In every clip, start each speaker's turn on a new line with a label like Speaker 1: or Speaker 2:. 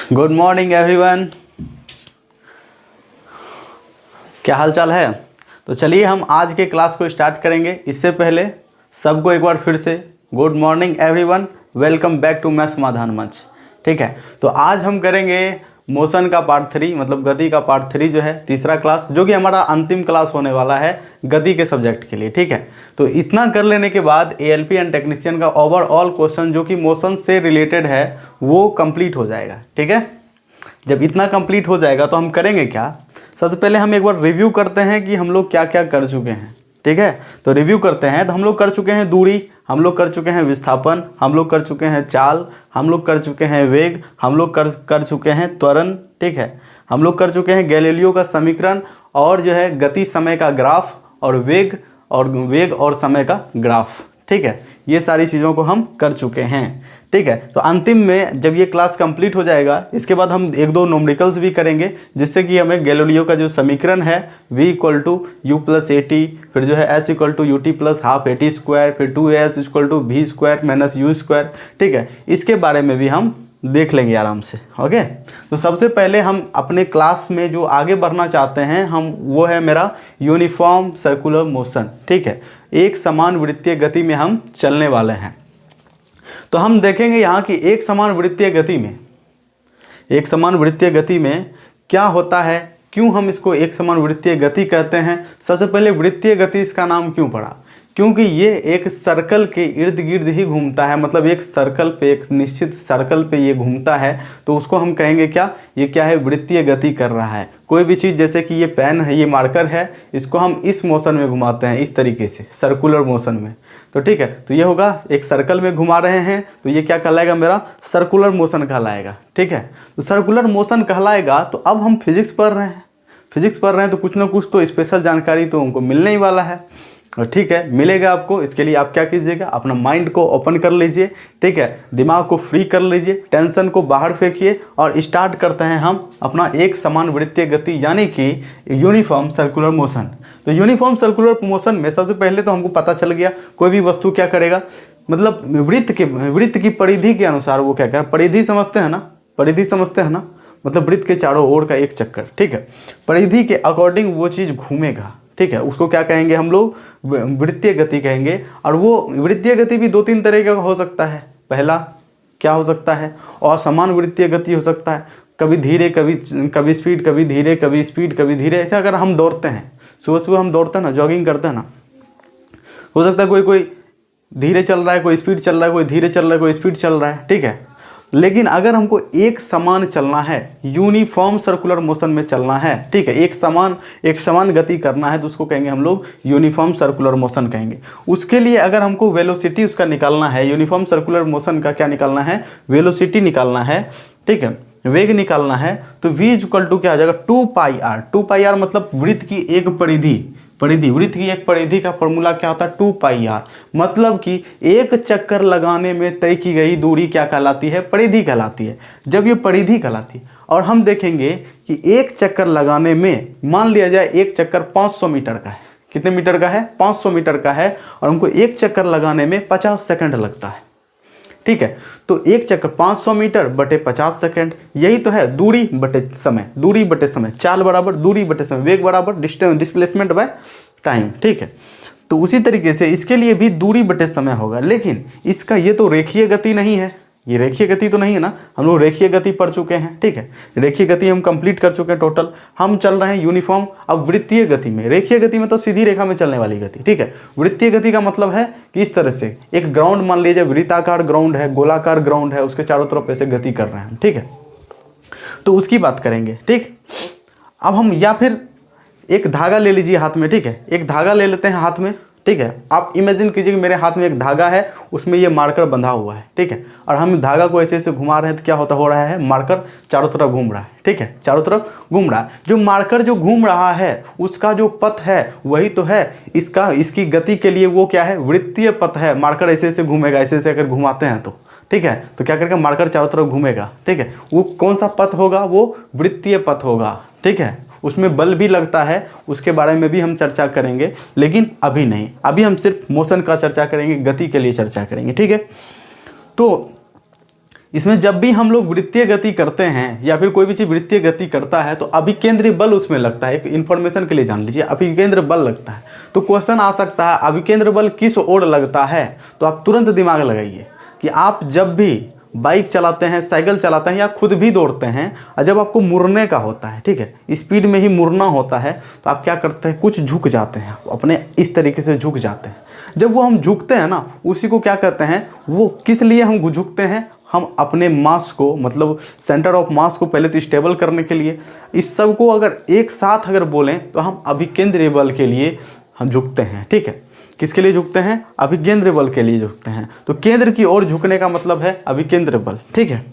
Speaker 1: Good morning everyone. क्या हाल चाल है? तो चलिए हम आज के क्लास को स्टार्ट करेंगे। इससे पहले सबको एक बार फिर से good morning everyone, welcome back to math Samadhan Manch. ठीक है, तो आज हम करेंगे मोशन का पार्ट 3, मतलब गति का पार्ट 3 जो है तीसरा क्लास, जो कि हमारा अंतिम क्लास होने वाला है गति के सब्जेक्ट के लिए। ठीक है, तो इतना कर लेने के बाद एएलपी एंड टेक्नीशियन का ओवरऑल क्वेश्चन जो कि मोशन से रिलेटेड है वो कंप्लीट हो जाएगा। ठीक है, जब इतना कंप्लीट हो जाएगा तो हम करेंगे क्या, सबसे पहले हम एक बार रिव्यू करते हैं कि हम लोग क्या क्या कर चुके हैं। ठीक है, तो रिव्यू करते हैं। तो हम लोग कर चुके हैं दूरी, हम लोग कर चुके हैं विस्थापन, हम लोग कर चुके हैं चाल, हम लोग कर चुके हैं वेग, हम लोग कर चुके हैं त्वरण। ठीक है, हम लोग कर चुके हैं गैलीलियो का समीकरण और जो है गति समय का ग्राफ और वेग और समय का ग्राफ। ठीक है, ये सारी चीज़ों को हम कर चुके हैं। ठीक है, तो अंतिम में जब ये क्लास कंप्लीट हो जाएगा इसके बाद हम एक दो न्यूमेरिकल्स भी करेंगे, जिससे कि हमें गैलीलियो का जो समीकरण है v = u + at, फिर जो है s = ut + ½ at², फिर 2as = v² - u²। ठीक है, इसके बारे में भी हम देख लेंगे आराम से। ओके, तो सबसे पहले हम अपने क्लास में जो आगे बढ़ना चाहते हैं वो है मेरा यूनिफॉर्म सर्कुलर मोशन। ठीक है, एक समान वृत्तीय गति में हम चलने वाले हैं। तो हम देखेंगे यहाँ की एक समान वृत्तीय गति में क्या होता है, क्यों हम इसको एक समान वृत्तीय गति कहते हैं। सबसे पहले वृत्तीय गति इसका नाम क्यों पड़ा, क्योंकि ये एक सर्कल के इर्द गिर्द ही घूमता है, मतलब एक सर्कल पे, एक निश्चित सर्कल पे ये घूमता है, तो उसको हम कहेंगे क्या, ये क्या है, वृत्तीय गति कर रहा है। कोई भी चीज़, जैसे कि ये पेन है, ये मार्कर है, इसको हम इस मोशन में घुमाते हैं, इस तरीके से सर्कुलर मोशन में। तो ठीक है, तो ये होगा एक सर्कल में घुमा रहे हैं, तो ये क्या कहलाएगा, मेरा सर्कुलर मोशन कहलाएगा। ठीक है, तो सर्कुलर मोशन कहलाएगा। तो अब हम फिजिक्स पढ़ रहे हैं, तो कुछ ना कुछ तो स्पेशल जानकारी तो उनको मिलने ही वाला है। और ठीक है, मिलेगा आपको। इसके लिए आप क्या कीजिएगा, अपना माइंड को ओपन कर लीजिए। ठीक है, दिमाग को फ्री कर लीजिए, टेंशन को बाहर फेंकिए और स्टार्ट करते हैं हम अपना एक समान वृत्तीय गति, यानी कि यूनिफॉर्म सर्कुलर मोशन। तो यूनिफॉर्म सर्कुलर मोशन में सबसे पहले तो हमको पता चल गया कोई भी वस्तु क्या करेगा, मतलब वृत्त की परिधि के अनुसार वो क्या करेगा। परिधि समझते हैं ना, मतलब वृत्त के चारों ओर का एक चक्कर। ठीक है, परिधि के अकॉर्डिंग वो चीज़ घूमेगा। ठीक है, उसको क्या कहेंगे हम लोग, वृत्तीय गति कहेंगे। और वो वृत्तीय गति भी 2-3 तरह का हो सकता है। पहला क्या हो सकता है, असमान वृत्तीय गति हो सकता है, कभी धीरे कभी स्पीड, कभी धीरे कभी स्पीड कभी धीरे। ऐसे अगर हम दौड़ते हैं, सुबह हम दौड़ते हैं ना, जॉगिंग करते हैं ना, हो सकता है कोई धीरे चल रहा है, कोई स्पीड चल रहा है, कोई धीरे चल रहा है, कोई स्पीड चल रहा है। ठीक है, लेकिन अगर हमको एक समान चलना है, यूनिफॉर्म सर्कुलर मोशन में चलना है, ठीक है, एक समान गति करना है, तो उसको कहेंगे हम लोग यूनिफॉर्म सर्कुलर मोशन कहेंगे। उसके लिए अगर हमको वेलोसिटी उसका निकालना है, यूनिफॉर्म सर्कुलर मोशन का क्या निकालना है, वेलोसिटी निकालना है। ठीक है, वेग निकालना है, तो v = क्या आ जाएगा, 2πr। 2πr मतलब वृत्त की एक वृत्त की एक परिधि का फॉर्मूला क्या होता है, 2πr। मतलब कि एक चक्कर लगाने में तय की गई दूरी क्या कहलाती है, परिधि कहलाती है। जब ये परिधि कहलाती है, और हम देखेंगे कि एक चक्कर लगाने में, मान लिया जाए एक चक्कर 500 मीटर का है। कितने मीटर का है, 500 मीटर का है, और हमको एक चक्कर लगाने में 50 सेकंड लगता है। ठीक है, तो एक चक्कर 500 मीटर बटे 50 सेकंड, यही तो है दूरी बटे समय। चाल बराबर दूरी बटे समय, वेग बराबर डिस्प्लेसमेंट बाय टाइम। ठीक है, तो उसी तरीके से इसके लिए भी दूरी बटे समय होगा। लेकिन इसका ये तो रेखीय गति नहीं है, ये रेखीय गति तो नहीं है ना, हम लोग रेखीय गति पढ़ चुके हैं। ठीक है, रेखीय गति हम कंप्लीट कर चुके हैं टोटल। हम चल रहे हैं यूनिफॉर्म। अब वृत्तीय गति में, रेखीय गति मतलब सीधी रेखा में चलने वाली गति। ठीक है, वृत्तीय गति का मतलब है कि इस तरह से एक ग्राउंड, मान लीजिए वृत्ताकार ग्राउंड है, गोलाकार ग्राउंड है, उसके चारों तरफ ऐसे गति कर रहे हैं। ठीक है, तो उसकी बात करेंगे। ठीक, अब हम, या फिर एक धागा ले लीजिए हाथ में। ठीक है, एक धागा ले लेते हैं हाथ में। ठीक है, आप इमेजिन कीजिए कि मेरे हाथ में एक धागा है, उसमें ये मार्कर बंधा हुआ है। ठीक है, और हम धागा को ऐसे ऐसे घुमा रहे हैं, तो क्या हो रहा है, मार्कर चारों तरफ घूम रहा है। ठीक है, चारों तरफ घूम रहा है। जो मार्कर जो घूम रहा है उसका जो पथ है वही तो है इसकी गति के लिए वो क्या है, वृत्तीय पथ है। मार्कर ऐसे ऐसे घूमेगा, ऐसे ऐसे अगर घुमाते हैं तो ठीक है, तो क्या करेगा, मार्कर चारों तरफ घूमेगा। ठीक है, वो कौन सा पथ होगा, वो वृत्तीय पथ होगा। ठीक है, उसमें बल भी लगता है, उसके बारे में भी हम चर्चा करेंगे, लेकिन अभी नहीं। अभी हम सिर्फ मोशन का चर्चा करेंगे, गति के लिए चर्चा करेंगे। ठीक है, तो इसमें जब भी हम लोग वृत्तीय गति करते हैं या फिर कोई भी चीज़ वृत्तीय गति करता है तो अभिकेंद्री बल उसमें लगता है। एक इन्फॉर्मेशन के लिए जान लीजिए, अभिकेंद्र बल लगता है। तो क्वेश्चन आ सकता है अभिकेंद्र बल किस ओर लगता है, तो आप तुरंत दिमाग लगाइए कि आप जब भी बाइक चलाते हैं, साइकिल चलाते हैं या खुद भी दौड़ते हैं और जब आपको मुड़ने का होता है, ठीक है, स्पीड में ही मुड़ना होता है, तो आप क्या करते हैं, कुछ झुक जाते हैं, अपने इस तरीके से झुक जाते हैं। जब वो हम झुकते हैं ना, उसी को क्या कहते हैं, वो किस लिए हम झुकते हैं, हम अपने मास को, मतलब सेंटर ऑफ मास को पहले तो स्टेबल करने के लिए। इस सब को अगर एक साथ अगर बोलें तो हम अभिकेंद्रीय बल के लिए हम झुकते हैं, ठीक है। किसके लिए झुकते हैं, अभिकेंद्रीय बल के लिए झुकते हैं। तो केंद्र की ओर झुकने का मतलब है अभिकेंद्रीय बल, ठीक है।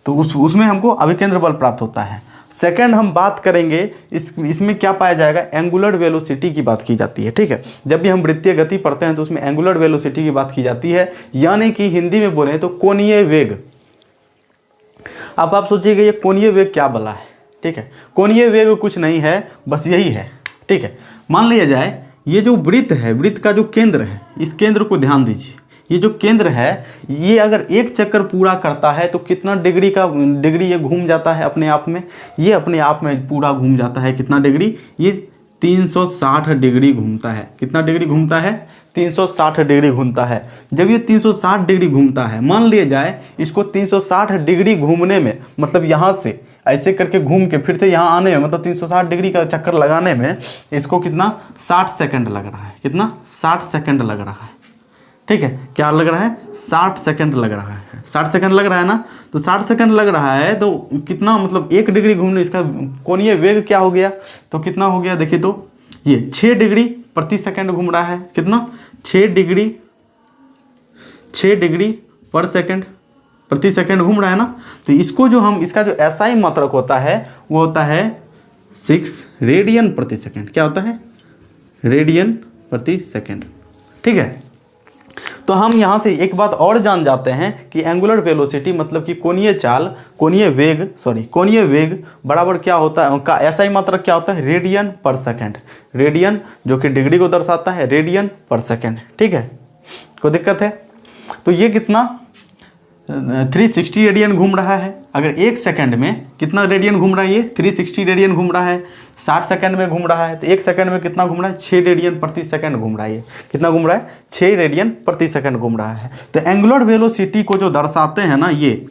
Speaker 1: तो उसमें हमको अभिकेंद्रीय बल प्राप्त होता है। सेकंड हम बात करेंगे इसमें क्या पाया जाएगा, एंगुलर वेलोसिटी की बात की जाती है, ठीक है। जब भी हम वृत्तीय गति पढ़ते हैं तो उसमें एंगुलर वेलोसिटी की बात की जाती है, यानी कि हिंदी में बोले तो कोणीय वेग। अब आप सोचिएगा ये कोणीय वेग क्या बला है, ठीक है। कोणीय वेग कुछ नहीं है, बस यही है, ठीक है। मान लिया जाए ये जो वृत्त है, वृत्त का जो केंद्र है, इस केंद्र को ध्यान दीजिए। ये जो केंद्र है ये अगर एक चक्कर पूरा करता है तो कितना डिग्री ये घूम जाता है अपने आप में, ये अपने आप में पूरा घूम जाता है। कितना डिग्री, ये 360 डिग्री घूमता है। कितना डिग्री घूमता है, 360 डिग्री घूमता है। जब ये 360 डिग्री घूमता है, मान लिया जाए इसको 360 डिग्री घूमने में, मतलब यहाँ से ऐसे करके घूम के फिर से यहाँ आने में, मतलब 360 डिग्री का चक्कर लगाने में इसको कितना 60 सेकंड लग रहा है। कितना, 60 सेकंड लग रहा है, ठीक है। क्या लग रहा है, 60 सेकंड लग रहा है। 60 सेकंड लग रहा है ना, तो 60 सेकंड लग रहा है तो कितना, मतलब 1 डिग्री घूमने, इसका कोणीय वेग क्या हो गया, तो कितना हो गया, देखिए तो ये 6 डिग्री प्रति सेकंड घूम रहा है। कितना, 6 डिग्री पर सेकंड प्रति सेकंड घूम रहा है ना। तो इसको जो हम, इसका जो एसआई मात्रक होता है वो होता है 6 रेडियन प्रति सेकंड। क्या होता है, रेडियन प्रति सेकंड, ठीक है। तो हम यहाँ से एक बात और जान जाते हैं कि एंगुलर वेलोसिटी मतलब कि कोणीय चाल, कोणीय वेग बराबर क्या होता है, उनका एसआई मात्रक क्या होता है, रेडियन पर सेकंड। रेडियन जो कि डिग्री को दर्शाता है, रेडियन पर सेकंड, ठीक है। कोई दिक्कत है, तो ये कितना 360 रेडियन घूम रहा है। अगर 1 सेकंड में कितना रेडियन घूम रहा है, ये 360 रेडियन घूम रहा है। 60 सेकंड में घूम रहा है तो 1 सेकंड में कितना घूम रहा है, 6 रेडियन प्रति सेकंड घूम रहा है। ये कितना घूम रहा है, 6 रेडियन प्रति सेकंड घूम रहा है। तो एंगुलर वेलोसिटी को जो दर्शाते हैं ना, ये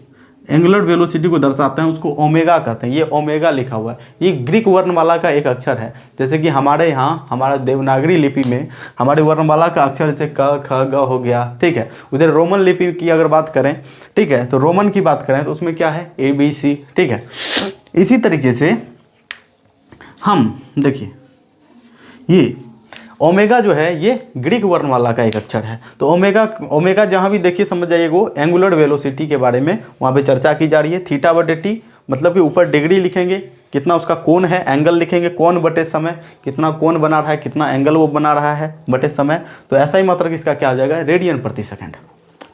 Speaker 1: एंगुलर वेलोसिटी को दर्शाते हैं, उसको ओमेगा कहते हैं। ये ओमेगा लिखा हुआ है, ये ग्रीक वर्णमाला का एक अक्षर है। जैसे कि हमारे यहाँ, हमारा देवनागरी लिपि में हमारे वर्णमाला का अक्षर जैसे क ख ग हो गया, ठीक है। उधर रोमन लिपि की अगर बात करें, ठीक है, तो रोमन की बात करें तो उसमें क्या है, ABC, ठीक है। इसी तरीके से हम देखिए ये ओमेगा जो है ये ग्रीक वर्णमाला का एक अक्षर है। तो ओमेगा जहाँ भी देखिए समझ जाइए, वो एंगुलर वेलोसिटी के बारे में वहाँ पे चर्चा की जा रही है। थीटा बटे टी मतलब कि ऊपर डिग्री लिखेंगे, कितना उसका कोण है, एंगल लिखेंगे, कोण बटे समय, कितना कोण बना रहा है, कितना एंगल वो बना रहा है बटे समय। तो ऐसा ही मात्रक इसका क्या आ जाएगा, रेडियन प्रति सेकंड,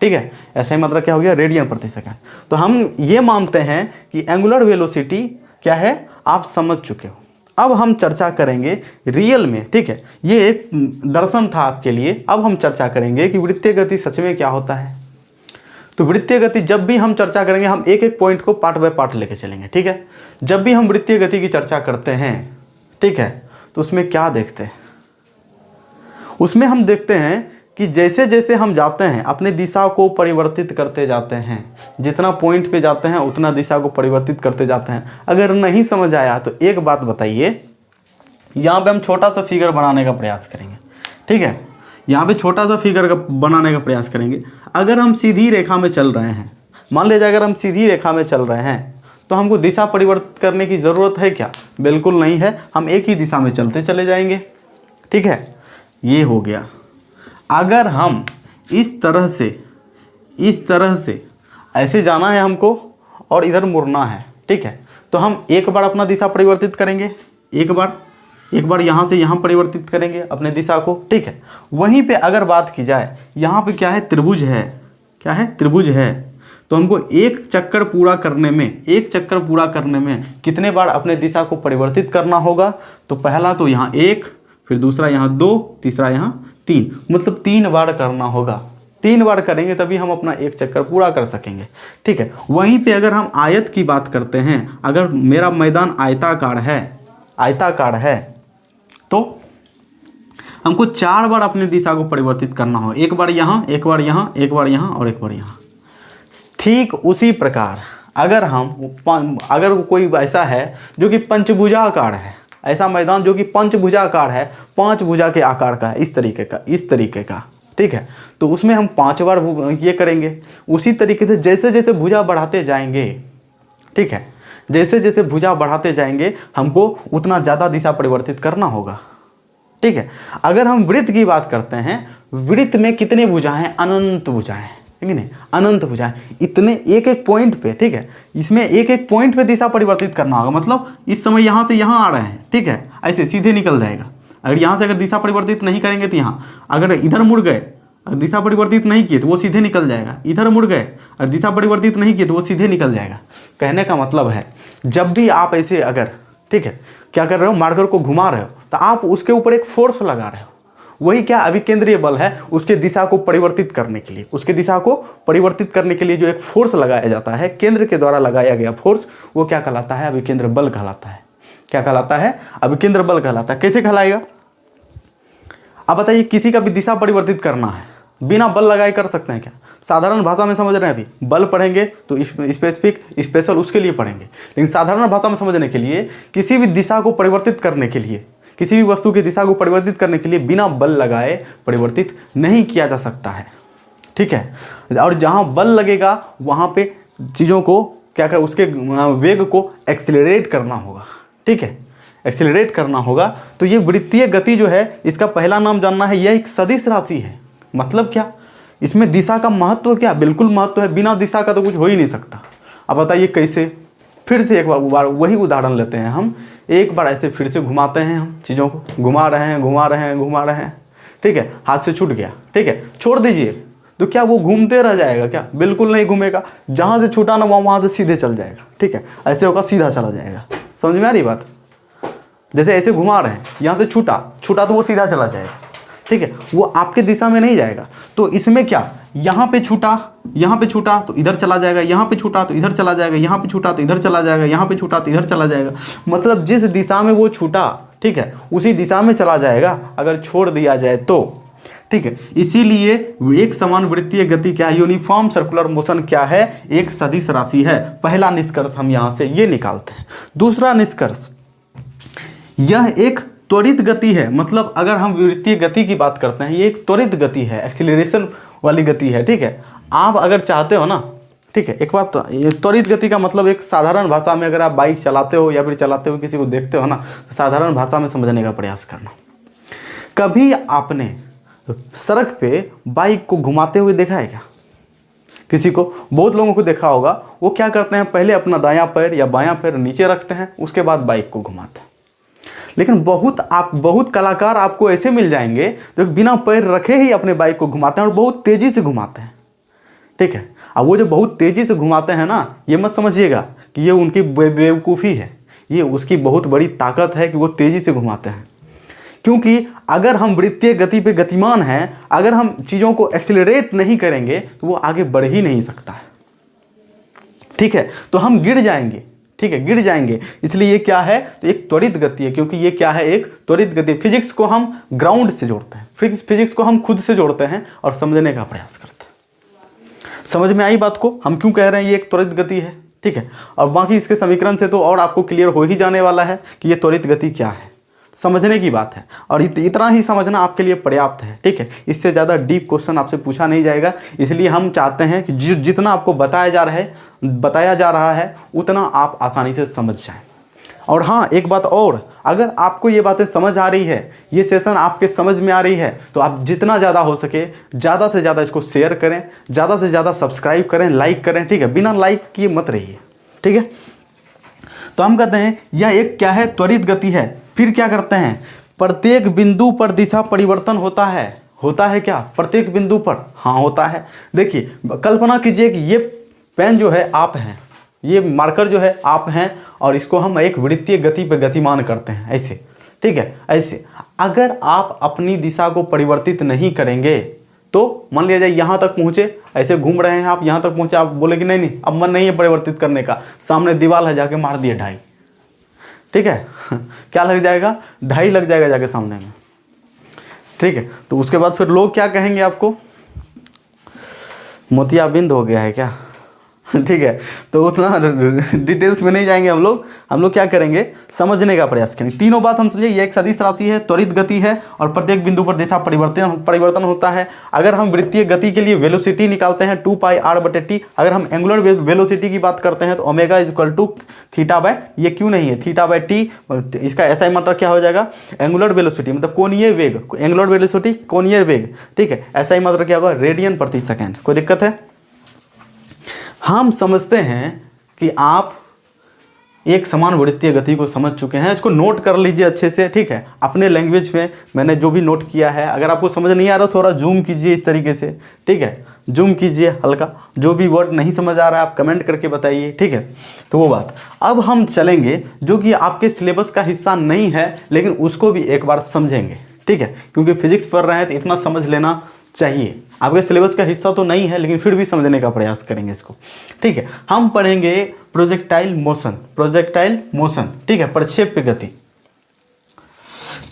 Speaker 1: ठीक है। ऐसा ही मात्रक क्या हो गया, रेडियन प्रति सेकंड। तो हम ये मानते हैं कि एंगुलर वेलोसिटी क्या है, आप समझ चुके हो। अब हम चर्चा करेंगे रियल में, ठीक है। ये एक दर्शन था आपके लिए। अब हम चर्चा करेंगे कि वृत्तीय गति सच में क्या होता है। तो वृत्तीय गति जब भी हम चर्चा करेंगे, हम एक एक पॉइंट को पार्ट बाय पार्ट लेके चलेंगे, ठीक है। जब भी हम वृत्तीय गति की चर्चा करते हैं, ठीक है, तो उसमें क्या देखते हैं, उसमें हम देखते हैं कि जैसे जैसे हम जाते हैं अपने दिशा को परिवर्तित करते जाते हैं। जितना पॉइंट पे जाते हैं उतना दिशा को परिवर्तित करते जाते हैं। अगर नहीं समझ आया तो एक बात बताइए, यहाँ पे हम छोटा सा फिगर बनाने का प्रयास करेंगे, ठीक है। यहाँ पे छोटा सा फिगर बनाने का प्रयास करेंगे। अगर हम सीधी रेखा में चल रहे हैं, मान लीजिए अगर हम सीधी रेखा में चल रहे हैं, तो हमको दिशा परिवर्तित करने की ज़रूरत है क्या, बिल्कुल नहीं है। हम एक ही दिशा में चलते चले जाएंगे, ठीक है। ये हो गया। अगर हम इस तरह से ऐसे जाना है हमको और इधर मुड़ना है, ठीक है, तो हम एक बार अपना दिशा परिवर्तित करेंगे, एक बार यहाँ से यहाँ परिवर्तित करेंगे अपने दिशा को, ठीक है। वहीं पे अगर बात की जाए, यहाँ पे क्या है, त्रिभुज है, क्या है, त्रिभुज है। तो हमको एक चक्कर पूरा करने में कितने बार अपने दिशा को परिवर्तित करना होगा, तो पहला तो यहाँ 1, फिर दूसरा यहाँ 2, तीसरा यहाँ 3, मतलब 3 बार करना होगा, 3 बार करेंगे तभी हम अपना एक चक्कर पूरा कर सकेंगे। ठीक है, वहीं पे अगर हम आयत की बात करते हैं, अगर मेरा मैदान आयताकार है तो हमको 4 बार अपनी दिशा को परिवर्तित करना हो, एक बार यहाँ, एक बार यहाँ, एक बार यहाँ और एक बार यहाँ। ठीक उसी प्रकार अगर कोई ऐसा है जो कि पंचभुजाकार है, ऐसा मैदान जो कि पंचभुजाकार है, 5 भुजा के आकार का है, इस तरीके का, ठीक है, तो उसमें हम 5 बार ये करेंगे। उसी तरीके से जैसे जैसे भुजा बढ़ाते जाएंगे, ठीक है, जैसे जैसे भुजा बढ़ाते जाएंगे हमको उतना ज़्यादा दिशा परिवर्तित करना होगा। ठीक है, अगर हम वृत्त की बात करते हैं, वृत्त में कितने भुजाएं हैं? अनंत भुजाएं, ठीक है, नहीं, अनंत भुजाएं, इतने एक एक पॉइंट पे, ठीक है, इसमें एक एक पॉइंट पे दिशा परिवर्तित करना होगा। मतलब इस समय यहाँ से यहाँ आ रहे हैं, ठीक है, ऐसे सीधे निकल जाएगा। अगर यहाँ से अगर दिशा परिवर्तित नहीं करेंगे तो यहाँ, अगर इधर मुड़ गए, अगर दिशा परिवर्तित नहीं किए तो वो सीधे निकल जाएगा। इधर मुड़ गए, अगर दिशा परिवर्तित नहीं किए तो वो सीधे निकल जाएगा। कहने का मतलब है जब भी आप ऐसे अगर, ठीक है, क्या कर रहे हो, मार्कर को घुमा रहे हो तो आप उसके ऊपर एक फोर्स लगा रहे हो। वही क्या अभिकेंद्रीय बल है, उसके दिशा को परिवर्तित करने के लिए, उसके दिशा को परिवर्तित करने के लिए जो एक फोर्स लगाया जाता है, केंद्र के द्वारा लगाया गया फोर्स, वो क्या कहलाता है? अभिकेंद्र बल कहलाता है। क्या कहलाता है? अभिकेंद्र बल कहलाता है। कैसे कहलाएगा? अब बताइए, किसी का भी दिशा परिवर्तित करना है, बिना बल लगाए कर सकते हैं क्या? साधारण भाषा में समझ रहे हैं, अभी बल पढ़ेंगे तो स्पेसिफिक स्पेशल उसके लिए पढ़ेंगे, लेकिन साधारण भाषा में समझने के लिए किसी भी दिशा को परिवर्तित करने के लिए, किसी भी वस्तु की दिशा को परिवर्तित करने के लिए बिना बल लगाए परिवर्तित नहीं किया जा सकता है। ठीक है, और जहाँ बल लगेगा वहाँ पे चीज़ों को क्या कर, उसके वेग को एक्सेलरेट करना होगा। ठीक है, एक्सेलरेट करना होगा। तो ये वृत्तीय गति जो है, इसका पहला नाम जानना है, यह एक सदिश राशि है। मतलब क्या? इसमें दिशा का महत्व क्या? बिल्कुल महत्व है, बिना दिशा का तो कुछ हो ही नहीं सकता। अब बताइए कैसे? फिर से एक बार वही उदाहरण लेते हैं हम। एक बार ऐसे फिर से घुमाते हैं, हम चीज़ों को घुमा रहे हैं, ठीक है, हाथ से छूट गया, ठीक है, छोड़ दीजिए, तो क्या वो घूमते रह जाएगा क्या? बिल्कुल नहीं घूमेगा। जहाँ से छूटा ना वहाँ से सीधे चल जाएगा। ठीक है, ऐसे होगा, सीधा चला जाएगा। समझ में आ रही बात? जैसे ऐसे घुमा रहे हैं, यहाँ से छूटा तो वो सीधा चला जाएगा। ठीक है, वो आपके दिशा में नहीं जाएगा। तो इसमें क्या, यहाँ पे छूटा तो इधर चला जाएगा, यहाँ पे छूटा तो इधर चला जाएगा, यहाँ पे छूटा तो इधर चला जाएगा, यहाँ पे छूटा तो इधर चला जाएगा। मतलब जिस दिशा में वो छूटा, ठीक है, उसी दिशा में चला जाएगा अगर छोड़ दिया जाए तो। ठीक है, इसीलिए एक समान वृत्तीय गति क्या है? यूनिफॉर्म सर्कुलर मोशन क्या है? एक सदिश राशि है। पहला निष्कर्ष हम यहाँ से ये निकालते हैं। दूसरा निष्कर्ष, यह एक त्वरित गति है। मतलब अगर हम वृत्तीय गति की बात करते हैं, ये एक त्वरित गति है, एक्सीलरेशन वाली गति है। ठीक है, आप अगर चाहते हो ना, ठीक है, एक बात, त्वरित गति का मतलब एक साधारण भाषा में, अगर आप बाइक चलाते हो या फिर चलाते हो किसी को देखते हो ना, तो साधारण भाषा में समझने का प्रयास करना। कभी आपने सड़क पे बाइक को घुमाते हुए देखा है क्या? किसी को, बहुत लोगों को देखा होगा। वो क्या करते हैं, पहले अपना दायां पैर या बायां पैर नीचे रखते हैं, उसके बाद बाइक को घुमाते हैं। लेकिन बहुत कलाकार आपको ऐसे मिल जाएंगे जो बिना पैर रखे ही अपने बाइक को घुमाते हैं और बहुत तेज़ी से घुमाते हैं। ठीक है, अब वो जो बहुत तेज़ी से घुमाते हैं ना, ये मत समझिएगा कि ये उनकी बेवकूफ़ी है, ये उसकी बहुत बड़ी ताकत है कि वो तेज़ी से घुमाते हैं। क्योंकि अगर हम वृत्तीय गति पे गतिमान हैं, अगर हम चीज़ों को एक्सेलरेट नहीं करेंगे तो वो आगे बढ़ ही नहीं सकता है। ठीक है, तो हम गिर जाएंगे। ठीक है, गिर जाएंगे। इसलिए ये क्या है? तो एक त्वरित गति है, क्योंकि ये क्या है? एक त्वरित गति। फिजिक्स को हम ग्राउंड से जोड़ते हैं, फिजिक्स को हम खुद से जोड़ते हैं और समझने का प्रयास करते हैं। समझ में आई बात को? हम क्यों कह रहे हैं ये एक त्वरित गति है? ठीक है, और बाकी इसके समीकरण से तो और आपको क्लियर हो ही जाने वाला है कि ये त्वरित गति क्या है। समझने की बात है, और इतना ही समझना आपके लिए पर्याप्त है। ठीक है, इससे ज़्यादा डीप क्वेश्चन आपसे पूछा नहीं जाएगा। इसलिए हम चाहते हैं कि जितना आपको बताया जा रहा है उतना आप आसानी से समझ जाएं। और हाँ, एक बात और, अगर आपको ये बातें समझ आ रही है, ये सेशन आपके समझ में आ रही है, तो आप जितना ज़्यादा हो सके ज़्यादा से ज़्यादा इसको शेयर करें, ज़्यादा से ज़्यादा सब्सक्राइब करें, लाइक करें। ठीक है, बिना लाइक किए मत रहिए। ठीक है, तो हम कहते हैं यह एक क्या है? त्वरित गति है। फिर क्या करते हैं? प्रत्येक बिंदु पर दिशा परिवर्तन होता है क्या? प्रत्येक बिंदु पर, हाँ होता है। देखिए, कल्पना कीजिए कि ये पेन जो है आप हैं, ये मार्कर जो है आप हैं, और इसको हम एक वृत्तीय गति पे गतिमान करते हैं, ऐसे। ठीक है, ऐसे। अगर आप अपनी दिशा को परिवर्तित नहीं करेंगे तो मान लिया जाए यहाँ तक पहुँचे, ऐसे घूम रहे हैं आप, यहाँ तक पहुँचे, आप बोले कि नहीं नहीं अब मन नहीं है परिवर्तित करने का, सामने दीवार है, जाके मार दिए ढाई, ठीक है क्या लग जाएगा, ढाई लग जाएगा जाके सामने में, ठीक है। तो उसके बाद फिर लोग क्या कहेंगे आपको, मोतियाबिंद हो गया है क्या ठीक है। तो उतना डिटेल्स में नहीं जाएंगे हम लोग क्या करेंगे, समझने का प्रयास करेंगे। तीनों बात हम समझे, ये एक सदिश राशि है, त्वरित गति है और प्रत्येक बिंदु पर दिशा परिवर्तन होता है। अगर हम वृत्तीय गति के लिए वेलोसिटी निकालते हैं 2πr/t, अगर हम एंगुलर वेलोसिटी की बात करते हैं तो omega is equal to theta by, ये क्यों नहीं है, थीटा बाय टी, इसका ऐसा ही मतलब क्या हो जाएगा, एंगुलर वेलोसिटी मतलब कोणीय वेग, एंगुलर वेलोसिटी कोणीय वेग, ठीक है, ऐसा ही मतलब क्या होगा, रेडियन प्रति सेकेंड। कोई दिक्कत है? हम समझते हैं कि आप एक समान वृत्तीय गति को समझ चुके हैं, इसको नोट कर लीजिए अच्छे से, ठीक है, अपने लैंग्वेज में मैंने जो भी नोट किया है। अगर आपको समझ नहीं आ रहा थोड़ा जूम कीजिए इस तरीके से, ठीक है, जूम कीजिए हल्का, जो भी वर्ड नहीं समझ आ रहा है आप कमेंट करके बताइए, ठीक है। तो वो बात अब हम चलेंगे जो कि आपके सिलेबस का हिस्सा नहीं है, लेकिन उसको भी एक बार समझेंगे, ठीक है, क्योंकि फिजिक्स पढ़ रहे हैं तो इतना समझ लेना चाहिए। आपके सिलेबस का हिस्सा तो नहीं है लेकिन फिर भी समझने का प्रयास करेंगे इसको, ठीक है। हम पढ़ेंगे प्रोजेक्टाइल मोशन, ठीक है, प्रक्षेप्य गति,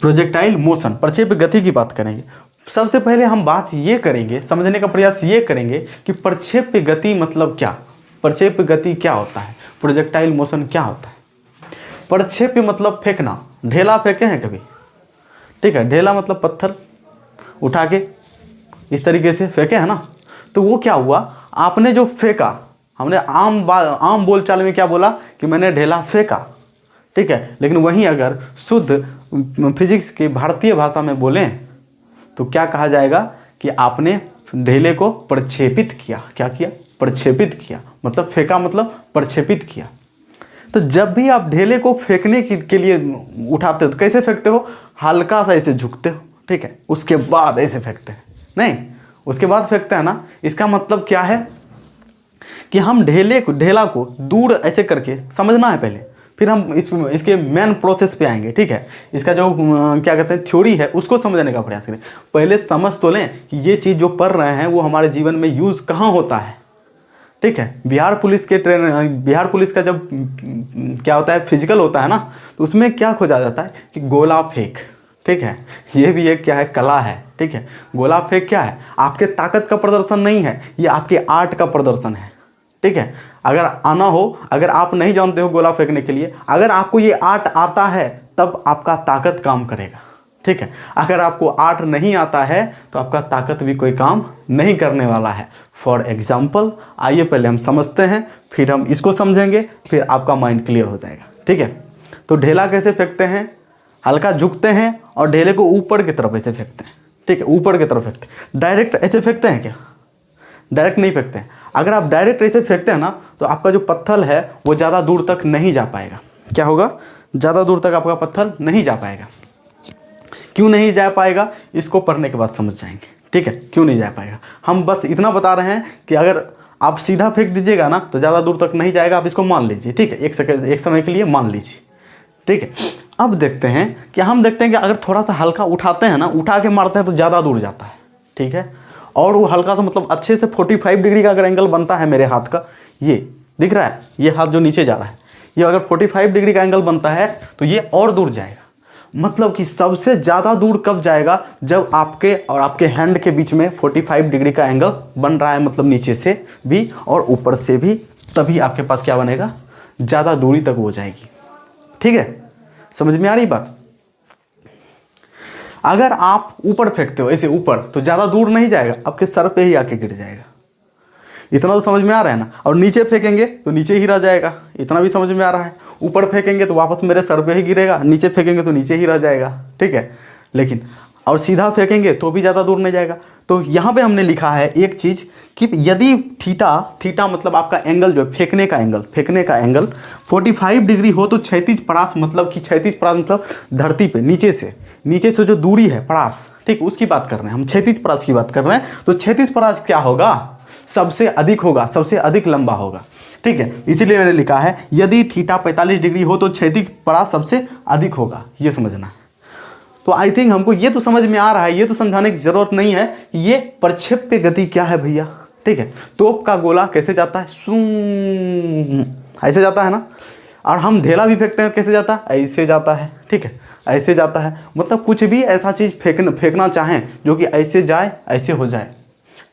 Speaker 1: प्रोजेक्टाइल मोशन, प्रक्षेप्य गति की बात करेंगे। सबसे पहले हम बात ये करेंगे, समझने का प्रयास ये करेंगे कि प्रक्षेप्य गति मतलब क्या, प्रक्षेप्य गति क्या होता है, प्रोजेक्टाइल मोशन क्या होता है। प्रक्षेप्य मतलब फेंकना, ढेला फेंके हैं कभी, ठीक है, ढेला मतलब पत्थर उठा के इस तरीके से फेंके है ना, तो वो क्या हुआ, आपने जो फेंका, हमने आम बोलचाल में क्या बोला कि मैंने ढेला फेंका, ठीक है, लेकिन वहीं अगर शुद्ध फिजिक्स की भारतीय भाषा में बोलें तो क्या कहा जाएगा कि आपने ढेले को प्रक्षेपित किया। क्या किया? प्रक्षेपित किया, मतलब फेंका मतलब प्रक्षेपित किया। तो जब भी आप ढेले को फेंकने के लिए उठाते हो तो कैसे फेंकते हो, हल्का सा ऐसे झुकते हो, ठीक है, उसके बाद ऐसे फेंकते हैं, नहीं उसके बाद फेंकते हैं ना। इसका मतलब क्या है कि हम ढेला को दूर ऐसे करके समझना है पहले, फिर हम इसके मेन प्रोसेस पे आएंगे, ठीक है। इसका जो क्या कहते हैं थ्योरी है उसको समझने का प्रयास करें। पहले समझ तो लें कि ये चीज़ जो पढ़ रहे हैं वो हमारे जीवन में यूज़ कहाँ होता है, ठीक है। बिहार पुलिस का जब क्या होता है फिजिकल होता है ना, तो उसमें क्या खोजा जाता है कि गोला फेंक, ठीक है, ये भी एक क्या है कला है, ठीक है। गोला फेंक क्या है, आपके ताकत का प्रदर्शन नहीं है, ये आपके आर्ट का प्रदर्शन है, ठीक है। अगर आना हो, अगर आप नहीं जानते हो गोला फेंकने के लिए, अगर आपको ये आर्ट आता है तब आपका ताकत काम करेगा, ठीक है। अगर आपको आर्ट नहीं आता है तो आपका ताकत भी कोई काम नहीं करने वाला है। फॉर एग्जाम्पल, आइए पहले हम समझते हैं, फिर हम इसको समझेंगे, फिर आपका माइंड क्लियर हो जाएगा, ठीक है। तो ढेला कैसे फेंकते हैं, हल्का झुकते हैं और ढेले को ऊपर की तरफ ऐसे फेंकते हैं, ठीक है, ऊपर की तरफ फेंकते हैं। डायरेक्ट ऐसे फेंकते हैं क्या? डायरेक्ट नहीं फेंकते हैं। अगर आप डायरेक्ट ऐसे फेंकते हैं ना तो आपका जो पत्थर है वो ज़्यादा दूर तक नहीं जा पाएगा। क्या होगा? ज़्यादा दूर तक आपका पत्थर नहीं जा पाएगा। क्यों नहीं जा पाएगा इसको पढ़ने के बाद समझ जाएंगे, ठीक है, क्यों नहीं जा पाएगा। हम बस इतना बता रहे हैं कि अगर आप सीधा फेंक दीजिएगा ना तो ज़्यादा दूर तक नहीं जाएगा, आप इसको मान लीजिए, ठीक है, एक समय के लिए मान लीजिए, ठीक है। अब देखते हैं कि अगर थोड़ा सा हल्का उठाते हैं ना, उठा के मारते हैं तो ज़्यादा दूर जाता है, ठीक है। और वो हल्का सा मतलब अच्छे से 45 डिग्री का अगर एंगल बनता है मेरे हाथ का, ये दिख रहा है, ये हाथ जो नीचे जा रहा है, ये अगर 45 डिग्री का एंगल बनता है तो ये और दूर जाएगा। मतलब कि सबसे ज़्यादा दूर कब जाएगा? जब आपके और आपके हैंड के बीच में 45 डिग्री का एंगल बन रहा है, मतलब नीचे से भी और ऊपर से भी, तभी आपके पास क्या बनेगा? ज़्यादा दूरी तक वो जाएगी, ठीक है। समझ में आ रही बात? अगर आप ऊपर फेंकते हो ऐसे ऊपर तो ज़्यादा दूर नहीं जाएगा, आपके सर पे ही आके गिर जाएगा। इतना तो समझ में आ रहा है ना। और नीचे फेंकेंगे तो नीचे ही रह जाएगा, इतना भी समझ में आ रहा है। ऊपर फेंकेंगे तो वापस मेरे सर पे ही गिरेगा, नीचे फेंकेंगे तो नीचे ही रह जाएगा, ठीक है। लेकिन और सीधा फेंकेंगे तो भी ज़्यादा दूर नहीं जाएगा। तो यहाँ पे हमने लिखा है एक चीज़ कि यदि थीटा मतलब आपका एंगल जो है फेंकने का एंगल 45 डिग्री हो तो क्षैतिज परास, मतलब कि क्षैतिज परास मतलब धरती पे नीचे से जो दूरी है परास, ठीक, उसकी बात कर रहे हैं हम, क्षैतिज परास की बात कर रहे हैं। तो क्षैतिज परास क्या होगा? सबसे अधिक होगा, सबसे अधिक लंबा होगा, ठीक है। इसीलिए मैंने लिखा है यदि थीटा 45 डिग्री हो तो क्षैतिज परास सबसे अधिक होगा, ये समझना है। तो आई थिंक हमको ये तो समझ में आ रहा है, ये तो समझाने की जरूरत नहीं है कि ये प्रक्षेप्य गति क्या है भैया। ठीक है, तोप का गोला कैसे जाता है, सूं ऐसे जाता है ना, और हम ढेला भी फेंकते हैं कैसे जाता है, ऐसे जाता है। ठीक है, ऐसे जाता है। मतलब कुछ भी ऐसा चीज़ फेंकना चाहें जो कि ऐसे जाए ऐसे हो जाए,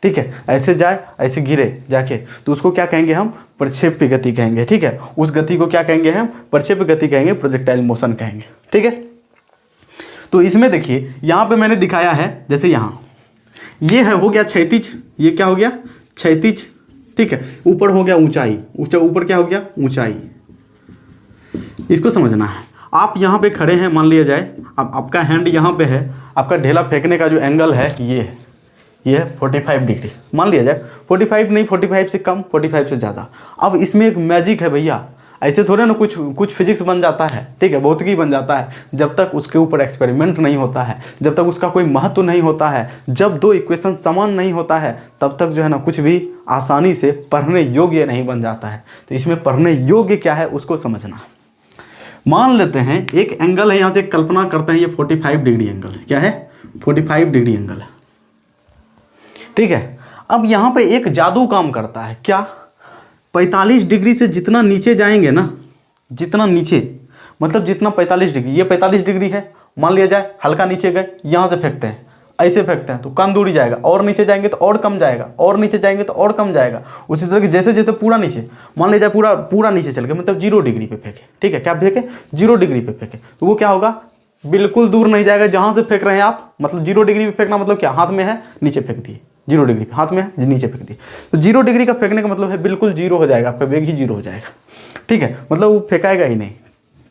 Speaker 1: ठीक है, ऐसे जाए ऐसे गिरे जाके, तो उसको क्या कहेंगे हम, प्रक्षेप्य गति कहेंगे। ठीक है, उस गति को क्या कहेंगे हम, प्रक्षेप्य गति कहेंगे, प्रोजेक्टाइल मोशन कहेंगे। ठीक है, तो इसमें देखिए यहाँ पे मैंने दिखाया है, जैसे यहाँ ये है, हो गया क्षैतिज, ये क्या हो गया, क्षैतिज। ठीक है, ऊपर हो गया ऊंचाई, ऊपर क्या हो गया, ऊंचाई। इसको समझना है। आप यहाँ पे खड़े हैं, मान लिया जाए, अब आपका हैंड यहाँ पे है, आपका ढेला फेंकने का जो एंगल है ये है, ये है 45 डिग्री मान लिया जाए, 45 नहीं, 45 से कम, 45 से ज़्यादा। अब इसमें एक मैजिक है भैया, ऐसे थोड़े ना कुछ फिजिक्स बन जाता है। ठीक है, भौतिकी बन जाता है जब तक उसके ऊपर एक्सपेरिमेंट नहीं होता है, जब तक उसका कोई महत्व नहीं होता है, जब दो इक्वेशन समान नहीं होता है, तब तक जो है ना कुछ भी आसानी से पढ़ने योग्य नहीं बन जाता है। तो इसमें पढ़ने योग्य क्या है उसको समझना। मान लेते हैं एक एंगल है, यहाँ से कल्पना करते हैं ये 45 डिग्री एंगल है, क्या है, 45 डिग्री एंगल है। ठीक है, अब यहाँ पे एक जादू काम करता है, क्या, 45 डिग्री से जितना नीचे जाएंगे ना, जितना नीचे मतलब जितना 45 डिग्री, ये 45 डिग्री है, मान लिया जाए हल्का नीचे गए, यहाँ से फेंकते हैं, ऐसे फेंकते हैं तो कम दूरी जाएगा, और नीचे जाएंगे तो और कम जाएगा, और नीचे जाएंगे तो और कम जाएगा। उसी तरह के जैसे जैसे पूरा नीचे, मान लिया जाए पूरा नीचे चल गए, मतलब 0 डिग्री पे फेंके। ठीक है, क्या फेंके, 0 डिग्री पे फेंके, तो वो क्या होगा, बिल्कुल दूर नहीं जाएगा जहाँ से फेंक रहे हैं आप। मतलब 0 डिग्री पे फेंकना मतलब क्या, हाथ में है नीचे फेंक दिए, 0 डिग्री पे हाथ में है नीचे फेंक दिए, तो 0 डिग्री का फेंकने का मतलब है बिल्कुल 0 हो जाएगा, आपका वेग ही 0 हो जाएगा। ठीक है, मतलब वो फेंकाएगा ही नहीं।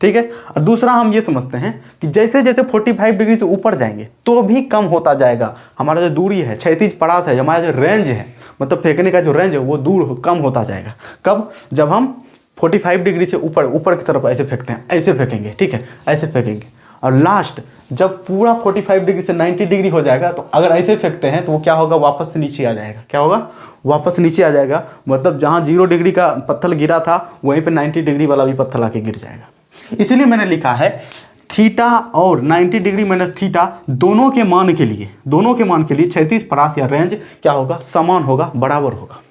Speaker 1: ठीक है, और दूसरा हम ये समझते हैं कि जैसे जैसे 45 डिग्री से ऊपर जाएंगे तो भी कम होता जाएगा हमारा जो दूरी है, क्षैतिज परास है, हमारा जो रेंज है, मतलब फेंकने का जो रेंज है वो दूर कम होता जाएगा। कब, जब हम 45 डिग्री से ऊपर की तरफ ऐसे फेंकते हैं, ऐसे फेंकेंगे। ठीक है, ऐसे फेंकेंगे, और लास्ट जब पूरा 45 डिग्री से 90 डिग्री हो जाएगा, तो अगर ऐसे फेंकते हैं तो वो क्या होगा, वापस से नीचे आ जाएगा। क्या होगा, वापस नीचे आ जाएगा। मतलब जहाँ 0 डिग्री का पत्थर गिरा था वहीं पे 90 डिग्री वाला भी पत्थर आके गिर जाएगा। इसीलिए मैंने लिखा है थीटा और 90 डिग्री माइनस थीटा दोनों के मान के लिए क्षैतिज परास या रेंज क्या होगा, समान होगा, बराबर होगा।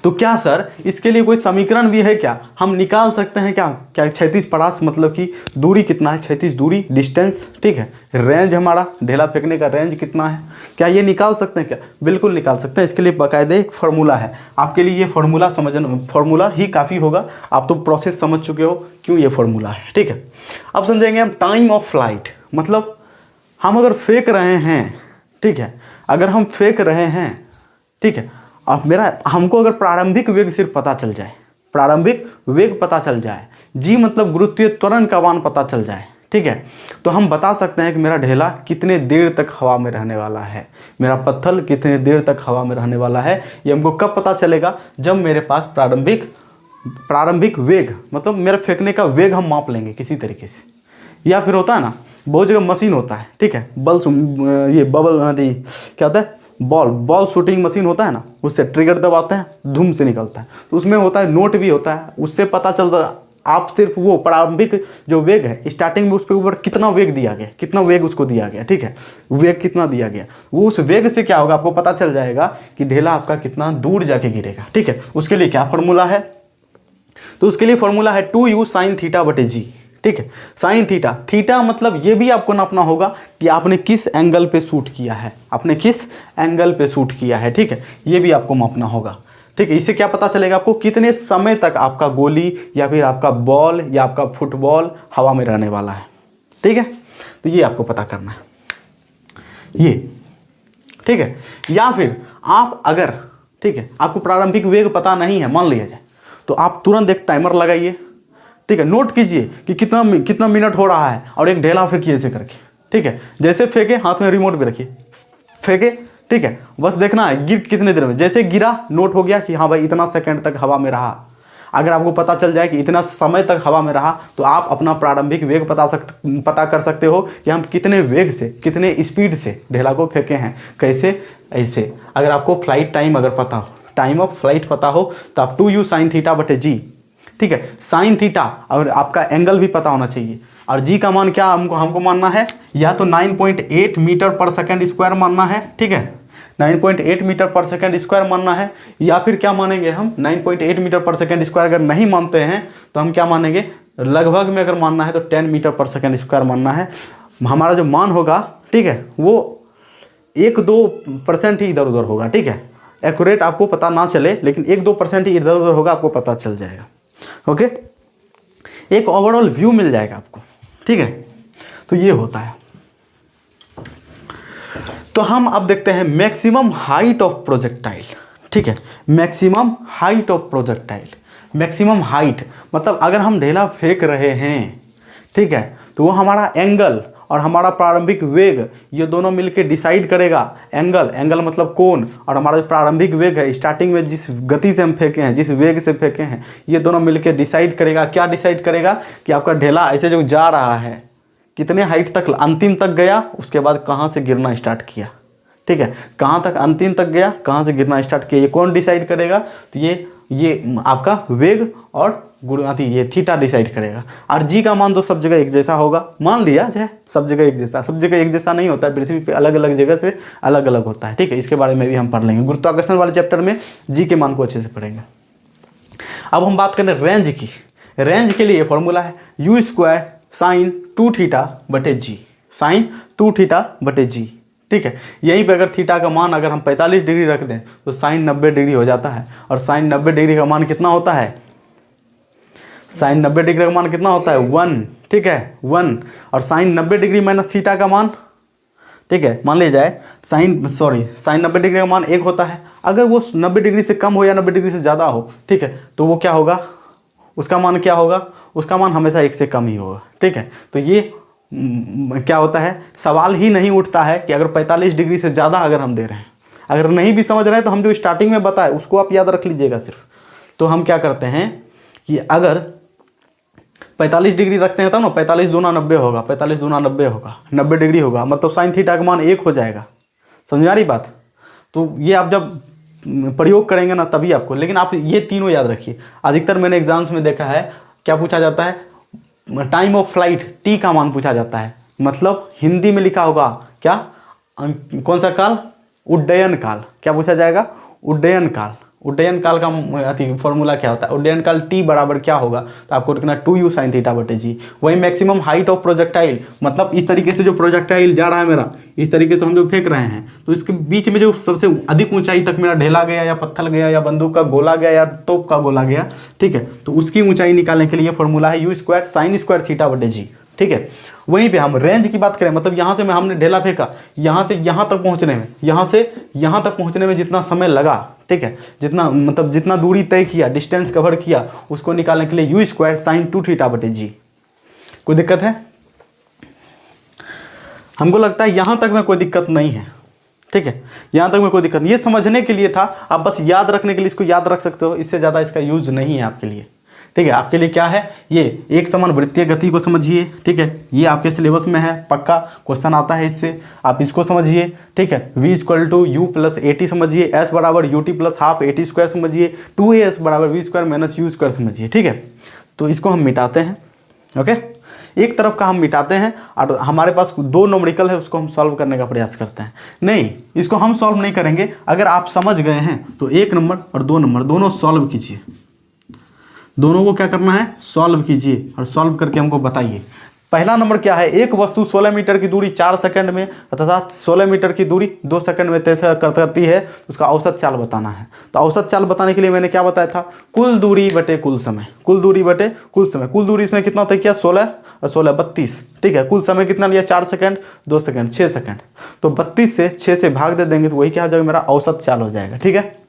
Speaker 1: तो क्या सर इसके लिए कोई समीकरण भी है क्या, हम निकाल सकते हैं क्या, क्षैतिज परास मतलब कि दूरी कितना है, क्षैतिज दूरी, डिस्टेंस। ठीक है, रेंज हमारा ढेला फेंकने का रेंज कितना है, क्या ये निकाल सकते हैं क्या, बिल्कुल निकाल सकते हैं। इसके लिए बाकायदे एक फार्मूला है, आपके लिए ये फार्मूला ही काफ़ी होगा, आप तो प्रोसेस समझ चुके हो क्यों ये फार्मूला है। ठीक है, अब समझेंगे हम टाइम ऑफ फ्लाइट, मतलब हम अगर फेंक रहे हैं, ठीक है, अगर हम फेंक रहे हैं, ठीक है, अब हमको अगर प्रारंभिक वेग सिर्फ पता चल जाए, प्रारंभिक वेग पता चल जाए, जी मतलब गुरुत्वीय त्वरण का मान पता चल जाए, ठीक है, तो हम बता सकते हैं कि मेरा ढेला कितने देर तक हवा में रहने वाला है, मेरा पत्थर कितने देर तक हवा में रहने वाला है। ये हमको कब पता चलेगा, जब मेरे पास प्रारंभिक वेग, मतलब मेरा फेंकने का वेग हम माप लेंगे किसी तरीके से, या फिर होता है ना बहुत जगह मशीन होता है, ठीक है, क्या होता है, बॉल शूटिंग मशीन होता है ना, उससे ट्रिगर दबाते हैं, धूम से निकलता है, तो उसमें होता है नोट भी होता है, उससे पता चलता है आप सिर्फ वो प्रारंभिक जो वेग है, स्टार्टिंग में उस पर ऊपर कितना वेग दिया गया, कितना वेग उसको दिया गया, ठीक है, वेग कितना दिया गया, वो उस वेग से क्या होगा आपको पता चल जाएगा कि ढेला आपका कितना दूर जाके गिरेगा। ठीक है, उसके लिए क्या फॉर्मूला है, तो उसके लिए फॉर्मूला है 2u sin θ/g। ठीक है, साइन थीटा मतलब ये भी आपको नापना होगा कि आपने किस एंगल पे शूट किया है, ठीक है, ये भी आपको मापना होगा। ठीक है, इससे क्या पता चलेगा आपको कितने समय तक आपका गोली या फिर आपका बॉल या आपका फुटबॉल हवा में रहने वाला है। ठीक है, तो ये आपको पता करना है ये। ठीक है, या फिर आप अगर, ठीक है, आपको प्रारंभिक वेग पता नहीं है मान लिया जाए, तो आप तुरंत एक टाइमर लगाइए, ठीक है, नोट कीजिए कि कितना मिनट हो रहा है, और एक ढेला फेंकिए ऐसे करके। ठीक है, जैसे फेंके हाथ में रिमोट भी रखिए, फेंके, ठीक है, बस देखना है गिर कितने देर में, जैसे गिरा नोट हो गया कि हाँ भाई इतना सेकंड तक हवा में रहा। अगर आपको पता चल जाए कि इतना समय तक हवा में रहा, तो आप अपना प्रारंभिक वेग पता कर सकते हो कि हम कितने वेग से, कितने स्पीड से ढेला को फेंके हैं, कैसे, ऐसे। अगर आपको फ्लाइट टाइम अगर पता हो, टाइम ऑफ फ्लाइट पता हो, तो आप 2u sin θ/g ठीक है। साइन थीटा और आपका एंगल भी पता होना चाहिए। और जी का मान क्या हमको मानना है, या तो 9.8 मीटर पर सेकेंड स्क्वायर मानना है, ठीक है, 9.8 मीटर पर सेकेंड स्क्वायर मानना है, या फिर क्या मानेंगे हम 9.8 मीटर पर सेकेंड स्क्वायर अगर नहीं मानते हैं तो हम क्या मानेंगे, लगभग में अगर मानना है तो 10 मीटर पर सेकेंड स्क्वायर मानना है। हमारा जो मान होगा, ठीक है, वो 1-2% ही इधर उधर होगा, ठीक है, एक्यूरेट आपको पता ना चले लेकिन 1-2% ही इधर उधर होगा, आपको पता चल जाएगा। ओके, एक ओवरऑल व्यू मिल जाएगा आपको, ठीक है। तो ये होता है। तो हम अब देखते हैं मैक्सिमम हाइट ऑफ प्रोजेक्टाइल, ठीक है, maximum height of projectile. Maximum height मतलब अगर हम ढेला फेंक रहे हैं, ठीक है, तो वो हमारा एंगल और हमारा प्रारंभिक वेग ये दोनों मिलकर डिसाइड करेगा। एंगल मतलब कोण, और हमारा जो प्रारंभिक वेग है, स्टार्टिंग में जिस गति से हम फेंके हैं, जिस वेग से फेंके हैं, ये दोनों मिलकर डिसाइड करेगा। क्या डिसाइड करेगा कि आपका ढेला ऐसे जो जा रहा है कितने हाइट तक अंतिम तक गया, उसके बाद कहाँ से गिरना स्टार्ट किया, ठीक है, कहाँ तक अंतिम तक गया, कहाँ से गिरना स्टार्ट किया, ये कौन डिसाइड करेगा, तो ये आपका वेग और ये थीटा डिसाइड करेगा। और जी का मान तो सब जगह एक जैसा होगा, मान लिया जाए सब जगह एक जैसा, सब जगह एक जैसा नहीं होता है, पृथ्वी पे अलग अलग जगह से अलग अलग होता है, ठीक है। इसके बारे में भी हम पढ़ लेंगे, गुरुत्वाकर्षण वाले चैप्टर में जी के मान को अच्छे से पढ़ेंगे। अब हम बात करें रेंज की। रेंज के लिए फॉर्मूला है u² साइन 2 थीटा बटे जी, साइन 2 थीटा बटे जी, ठीक है। यहीं पे अगर थीटा का मान अगर हम 45 डिग्री रख दें तो साइन 90 डिग्री हो जाता है। और साइन 90 डिग्री का मान कितना होता है, साइन 90 डिग्री का मान कितना होता है 1, ठीक है, 1। और साइन 90 डिग्री माइनस थीटा का मान, ठीक है, मान लिया जाए साइन 90 डिग्री का मान 1 होता है। अगर वो 90 डिग्री से कम हो या 90 डिग्री से ज़्यादा हो, ठीक है, तो वो क्या होगा, उसका मान क्या होगा, उसका मान हमेशा 1 से कम ही होगा, ठीक है। तो ये क्या होता है, सवाल ही नहीं उठता है कि अगर 45 डिग्री से ज़्यादा अगर हम दे रहे हैं, अगर नहीं भी समझ रहे हैं तो हम जो स्टार्टिंग में बताए उसको आप याद रख लीजिएगा सिर्फ। तो हम क्या करते हैं कि अगर 45 डिग्री रखते हैं तब ना 45 दूना 90 होगा, 45 दूना 90 होगा, 90 डिग्री होगा, मतलब साइन थीटा का मान 1 हो जाएगा। समझ आ रही बात। तो ये आप जब प्रयोग करेंगे ना तभी आपको, लेकिन आप ये तीनों याद रखिए। अधिकतर मैंने एग्जाम्स में देखा है क्या पूछा जाता है, टाइम ऑफ फ्लाइट टी का मान पूछा जाता है, मतलब हिंदी में लिखा होगा क्या, कौन सा काल, उड्डयन काल। क्या पूछा जाएगा, उड्डयन काल। उड्डयन काल का फॉर्मूला क्या होता है, उड्डयन काल टी बराबर क्या होगा, तो आपको लिखना 2u साइन थीटा बटे जी। वही मैक्सिमम हाइट ऑफ प्रोजेक्टाइल, मतलब इस तरीके से जो प्रोजेक्टाइल जा रहा है मेरा, इस तरीके से हम जो फेंक रहे हैं, तो इसके बीच में जो सबसे अधिक ऊंचाई तक मेरा ढेला गया या पत्थर गया या बंदूक का गोला गया या तोप का गोला गया, ठीक है, तो उसकी ऊंचाई निकालने के लिए फॉर्मूला है u² साइन स्क्वायर थीटा बटे जी, ठीक है। वहीं पे हम रेंज की बात करें, मतलब यहाँ से हमने ढेला फेंका, यहाँ से यहाँ तक पहुँचने में, यहाँ से यहाँ तक पहुँचने में जितना समय लगा, ठीक है, जितना मतलब जितना दूरी तय किया, डिस्टेंस कवर किया, उसको निकालने के लिए u² साइन 2 थीटा बटे जी। कोई दिक्कत है? हमको लगता है यहाँ तक में कोई दिक्कत नहीं है, ठीक है, यहाँ तक में कोई दिक्कत नहीं। ये समझने के लिए था, आप बस याद रखने के लिए इसको याद रख सकते हो, इससे ज़्यादा इसका यूज नहीं है आपके लिए, ठीक है। आपके लिए क्या है, ये एक समान वृत्तीय गति को समझिए, ठीक है, ये आपके सिलेबस में है, पक्का क्वेश्चन आता है इससे, आप इसको समझिए, ठीक है। v = u + at समझिए, s = ut + हाफ at² समझिए, 2as = v² - u² समझिए, ठीक है। तो इसको हम मिटाते हैं, ओके, एक तरफ का हम मिटाते हैं और हमारे पास 2 न्यूमेरिकल है, उसको हम सॉल्व करने का प्रयास करते हैं। नहीं, इसको हम सॉल्व नहीं करेंगे, अगर आप समझ गए हैं तो 1 नंबर और 2 नंबर दोनों सॉल्व कीजिए, दोनों को क्या करना है, सॉल्व कीजिए और सॉल्व करके हमको बताइए। पहला नंबर क्या है, एक वस्तु 16 मीटर की दूरी 4 सेकंड में अर्थात 16 मीटर की दूरी 2 सेकंड में तय करती है, उसका औसत चाल बताना है। तो औसत चाल बताने के लिए मैंने क्या बताया था, कुल दूरी बटे कुल समय, कुल दूरी बटे कुल समय। कुल दूरी इसमें कितना तय किया, 16 और 16 32, ठीक है। कुल समय कितना लिया, 4 सेकंड 2 सेकंड 6 सेकंड, तो 32 से 6 से भाग दे देंगे तो वही क्या हो जाएगा, मेरा औसत चाल हो जाएगा, ठीक है।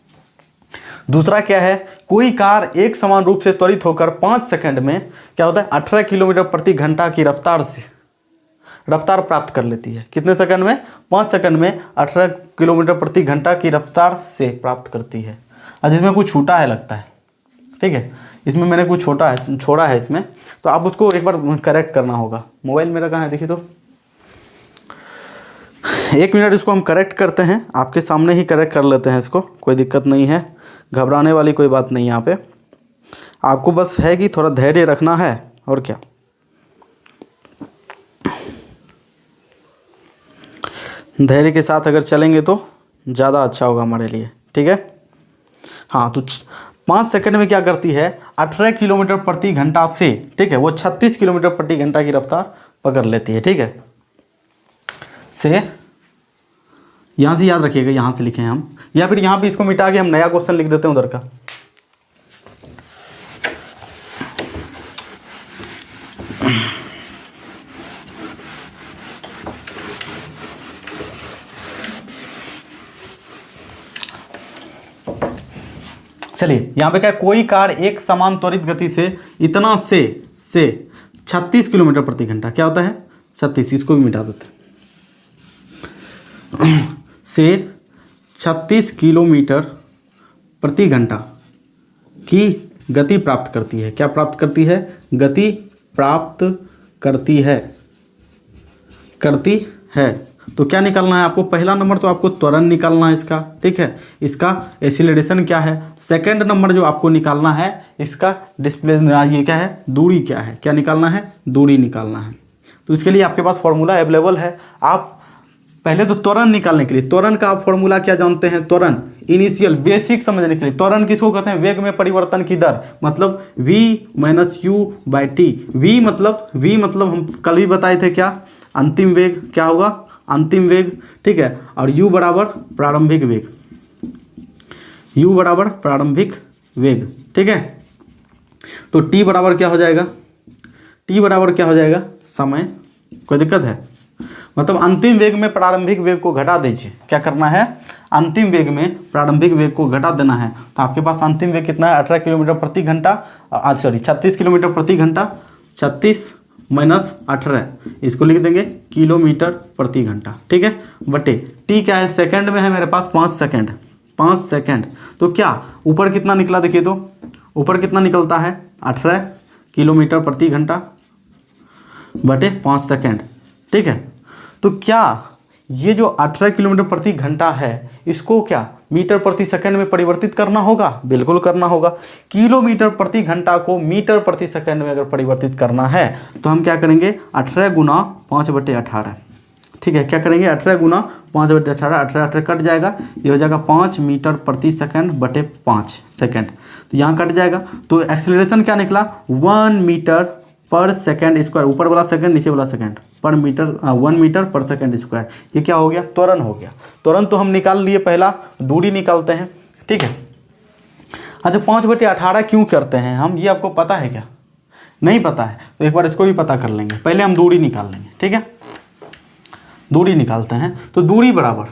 Speaker 1: दूसरा क्या है, कोई कार एक समान रूप से त्वरित होकर 5 सेकंड में क्या होता है, 18 किलोमीटर प्रति घंटा की रफ्तार प्राप्त कर लेती है। कितने सेकंड में, 5 सेकंड में 18 किलोमीटर प्रति घंटा की रफ्तार से प्राप्त करती है। आज इसमें कुछ छूटा है लगता है, ठीक है, इसमें मैंने कुछ छोड़ा है इसमें, तो आप उसको एक बार करेक्ट करना होगा। मोबाइल मेरा कहाँ है, देखिए तो 1 मिनट, इसको हम करेक्ट करते हैं, आपके सामने ही करेक्ट कर लेते हैं इसको, कोई दिक्कत नहीं है, घबराने वाली कोई बात नहीं यहाँ पे। आपको बस है कि थोड़ा धैर्य रखना है और क्या। धैर्य के साथ अगर चलेंगे तो ज़्यादा अच्छा होगा हमारे लिए, ठीक है। हाँ, तो 5 सेकंड में क्या करती है, 18 किलोमीटर प्रति घंटा से, ठीक है, वो 36 किलोमीटर प्रति घंटा की रफ्तार पकड़ लेती है, ठीक है। से यहाँ से याद रखिएगा, यहाँ से लिखे हैं हम, या फिर यहाँ पे इसको मिटा के हम नया क्वेश्चन लिख देते हैं उधर का। चलिए यहाँ पे क्या है, कोई कार एक समान त्वरित गति से इतना से 36 किलोमीटर प्रति घंटा, क्या होता है 36, इसको भी मिटा देते से 36 किलोमीटर प्रति घंटा की गति प्राप्त करती है। क्या प्राप्त करती है, गति प्राप्त करती है। तो क्या निकालना है आपको, पहला नंबर तो आपको त्वरण निकालना है इसका, ठीक है, इसका एक्सीलरेशन क्या है। सेकंड नंबर जो आपको निकालना है, इसका डिस्प्लेसमेंट, ये क्या है, दूरी क्या है, क्या निकालना है, दूरी निकालना है। तो इसके लिए आपके पास फॉर्मूला अवेलेबल है। आप पहले तो त्वरण निकालने के लिए, त्वरण का आप फॉर्मूला क्या जानते हैं, त्वरण इनिशियल बेसिक समझने के लिए, त्वरण किसको कहते हैं, वेग में परिवर्तन की दर, मतलब v minus you by T. v मतलब हम कल भी बताए थे क्या, अंतिम वेग क्या होगा, अंतिम वेग, ठीक है, और u बराबर प्रारंभिक वेग, u बराबर प्रारंभिक वेग, ठीक है। तो t बराबर क्या हो जाएगा, t बराबर क्या हो जाएगा, समय। कोई दिक्कत है, मतलब अंतिम वेग में प्रारंभिक वेग को घटा दीजिए। क्या करना है, अंतिम वेग में प्रारंभिक वेग को घटा देना है। तो आपके पास अंतिम वेग कितना है, 18 किलोमीटर प्रति घंटा, 36 किलोमीटर प्रति घंटा, 36 माइनस 18, इसको लिख देंगे किलोमीटर प्रति घंटा, ठीक है, बटे टी क्या है, सेकंड में है मेरे पास 5 सेकंड। तो क्या ऊपर कितना निकला, देखिए तो ऊपर कितना निकलता है, 18 किलोमीटर प्रति घंटा बटे 5 सेकंड, ठीक है। तो क्या ये जो 18 किलोमीटर प्रति घंटा है, इसको क्या मीटर प्रति सेकंड में परिवर्तित करना होगा, बिल्कुल करना होगा। किलोमीटर प्रति घंटा को मीटर प्रति सेकंड में अगर परिवर्तित करना है तो हम क्या करेंगे, 18 गुना 5/18, ठीक है, क्या करेंगे, 18 गुना 5/18, 18 कट जाएगा, ये हो जाएगा 5 मीटर प्रति सेकंड बटे 5 सेकंड। तो यहाँ कट जाएगा, तो एक्सेलरेशन क्या निकला, 1 मीटर पर सेकंड स्क्वायर, ऊपर वाला सेकंड नीचे वाला सेकंड, पर मीटर 1 मीटर पर सेकंड स्क्वायर। ये क्या हो गया, त्वरण हो गया। त्वरण तो हम निकाल लिए, पहला दूरी निकालते हैं, ठीक है। अच्छा 5/18 क्यों करते हैं हम, ये आपको पता है क्या, नहीं पता है तो एक बार इसको भी पता कर लेंगे। पहले हम दूरी निकाल लेंगे, ठीक है, दूरी निकालते हैं। तो दूरी बराबर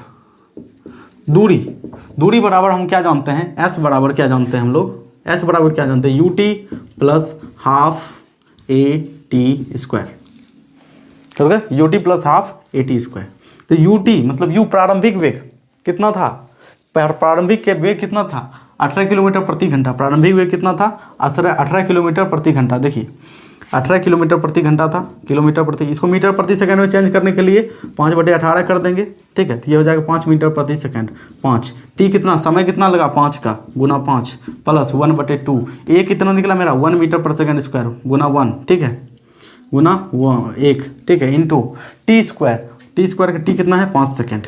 Speaker 1: हम क्या जानते हैं, एस बराबर क्या जानते हैं हम लोग, एस बराबर क्या जानते हैं, UT plus half A T square, क्या होगा, UT plus half A T square. तो यूटी मतलब यू प्रारंभिक वेग कितना था, प्रारंभिक के वेग कितना था, 18 किलोमीटर प्रति घंटा, प्रारंभिक वेग कितना था, 18 किलोमीटर प्रति घंटा। देखिए 18 किलोमीटर प्रति घंटा था, किलोमीटर प्रति, इसको मीटर प्रति सेकंड में चेंज करने के लिए 5/18 कर देंगे, ठीक है। तो ये हो जाएगा 5 मीटर प्रति सेकंड, 5 टी कितना, समय कितना लगा, 5 का गुना 5 प्लस 1/2, ए कितना निकला मेरा, 1 मीटर पर सेकंड स्क्वायर गुना 1, ठीक है, गुना 1, ठीक है, इंटू टी स्क्वायर का टी कितना है, 5 सेकंड।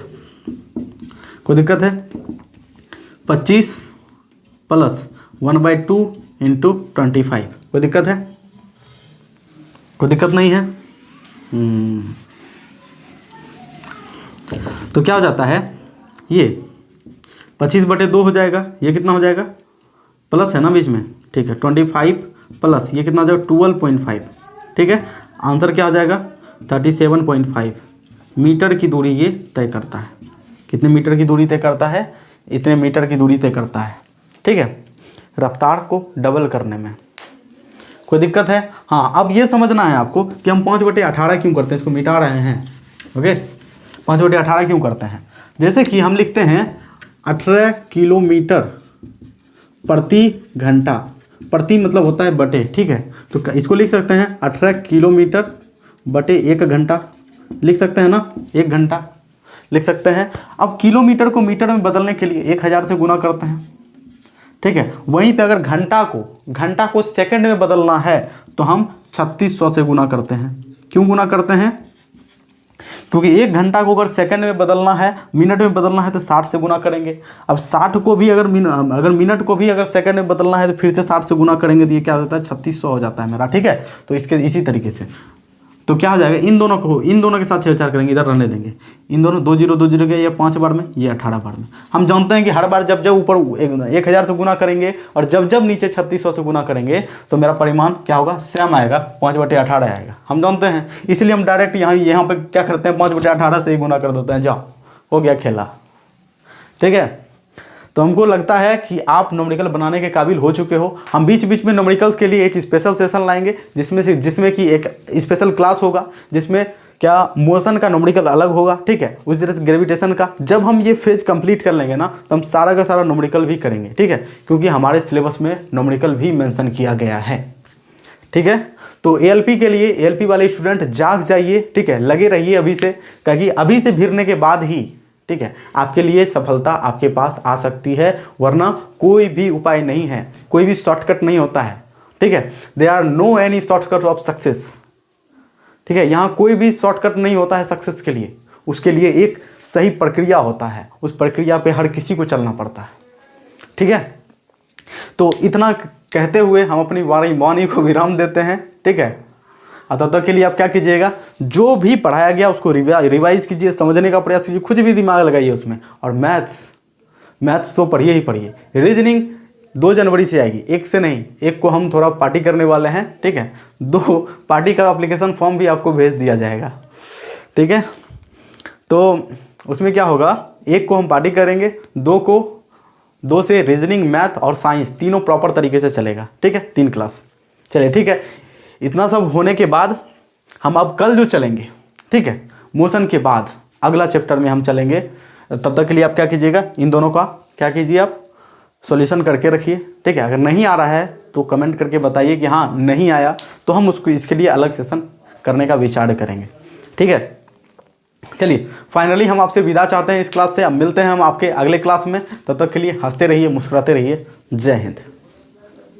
Speaker 1: कोई दिक्कत है, 25 प्लस 1/2 इंटू 25, कोई दिक्कत है, कोई दिक्कत नहीं है। तो क्या हो जाता है, ये 25/2 हो जाएगा, ये कितना हो जाएगा, प्लस है ना बीच में, ठीक है, 25 प्लस ये कितना हो जाएगा 12.5, ठीक है। आंसर क्या हो जाएगा 37.5 मीटर की दूरी ये तय करता है। कितने मीटर की दूरी तय करता है, इतने मीटर की दूरी तय करता है, ठीक है, रफ्तार को डबल करने में। कोई दिक्कत है, हाँ। अब ये समझना है आपको कि हम 5/18 क्यों करते हैं, इसको मिटा रहे हैं, ओके, 5/18 क्यों करते हैं। जैसे कि हम लिखते हैं 18 किलोमीटर प्रति घंटा, प्रति मतलब होता है बटे, ठीक है। तो इसको लिख सकते हैं 18 किलोमीटर बटे 1 घंटा, लिख सकते हैं ना, 1 घंटा लिख सकते हैं। अब किलोमीटर को मीटर में बदलने के लिए 1000 से गुना करते हैं, ठीक है। वहीं पे अगर घंटा को सेकंड में बदलना है तो हम 3600 से गुना करते हैं। क्यों गुना करते हैं? क्योंकि 1 घंटा को अगर सेकंड में बदलना है, मिनट में बदलना है तो 60 से गुना करेंगे। अब 60 को भी अगर मिनट को भी अगर सेकंड में बदलना है तो फिर से 60 से गुना करेंगे तो ये क्या होता है, 3600 हो जाता है मेरा। ठीक है, तो इसके इसी तरीके से तो क्या हो जाएगा, इन दोनों के साथ छेड़छाड़ करेंगे, इधर रहने देंगे। इन दोनों 2 0 2 0 के ये 5 बार में, ये 18 बार में। हम जानते हैं कि हर बार जब ऊपर 1000 से गुना करेंगे और जब नीचे 3600 से गुना करेंगे तो मेरा परिमाण क्या होगा, सेम आएगा, 5/18 आएगा। हम जानते हैं, इसलिए हम डायरेक्ट यहाँ पे क्या करते हैं, 5/18 से ही गुना कर देते हैं। जाओ, हो गया खेला। ठीक है, तो हमको लगता है कि आप न्यूमेरिकल बनाने के काबिल हो चुके हो। हम बीच बीच में न्यूमेरिकल्स के लिए एक स्पेशल सेशन लाएंगे जिसमें कि एक स्पेशल क्लास होगा, जिसमें क्या मोशन का न्यूमेरिकल अलग होगा। ठीक है, उस तरह से ग्रेविटेशन का। जब हम ये फेज कंप्लीट कर लेंगे ना तो हम सारा का सारा न्यूमेरिकल भी करेंगे। ठीक है, क्योंकि हमारे सिलेबस में न्यूमेरिकल भी मेंशन किया गया है। ठीक है, तो एएलपी के लिए एएलपी वाले स्टूडेंट जाग जाइए। ठीक है, लगे रहिए अभी से, क्योंकि अभी से भिड़ने के बाद ही, ठीक है, आपके लिए सफलता आपके पास आ सकती है, वरना कोई भी उपाय नहीं है, कोई भी शॉर्टकट नहीं होता है। ठीक है, there are no any shortcut of success. ठीक है, यहाँ कोई भी शॉर्टकट नहीं होता है सक्सेस के लिए। उसके लिए एक सही प्रक्रिया होता है, उस प्रक्रिया पे हर किसी को चलना पड़ता है। ठीक है, तो इतना कहते हुए हम अपनी वाणी को विराम देते हैं। ठीक है, तब तक के लिए आप क्या कीजिएगा, जो भी पढ़ाया गया उसको रिवाइज कीजिए, समझने का प्रयास कीजिए, खुद भी दिमाग लगाइए उसमें। और मैथ्स तो पढ़िए ही पढ़िए। रीजनिंग 2 जनवरी से आएगी, 1 से नहीं। 1 को हम थोड़ा पार्टी करने वाले हैं। ठीक है, 2 पार्टी का एप्लीकेशन फॉर्म भी आपको भेज दिया जाएगा। ठीक है, तो उसमें क्या होगा, 1 को हम पार्टी करेंगे, 2 से रीजनिंग, मैथ और साइंस तीनों प्रॉपर तरीके से चलेगा। ठीक है, 3 क्लास। चलिए ठीक है, इतना सब होने के बाद हम अब कल जो चलेंगे, ठीक है, मोशन के बाद अगला चैप्टर में हम चलेंगे। तब तक के लिए आप क्या कीजिएगा, इन दोनों का क्या कीजिए, आप सॉल्यूशन करके रखिए। ठीक है, अगर नहीं आ रहा है तो कमेंट करके बताइए कि हाँ नहीं आया, तो हम उसको इसके लिए अलग सेशन करने का विचार करेंगे। ठीक है, चलिए फाइनली हम आपसे विदा चाहते हैं इस क्लास से। अब मिलते हैं हम आपके अगले क्लास में। तब तक के लिए हंसते रहिए, मुस्कुराते रहिए। जय हिंद।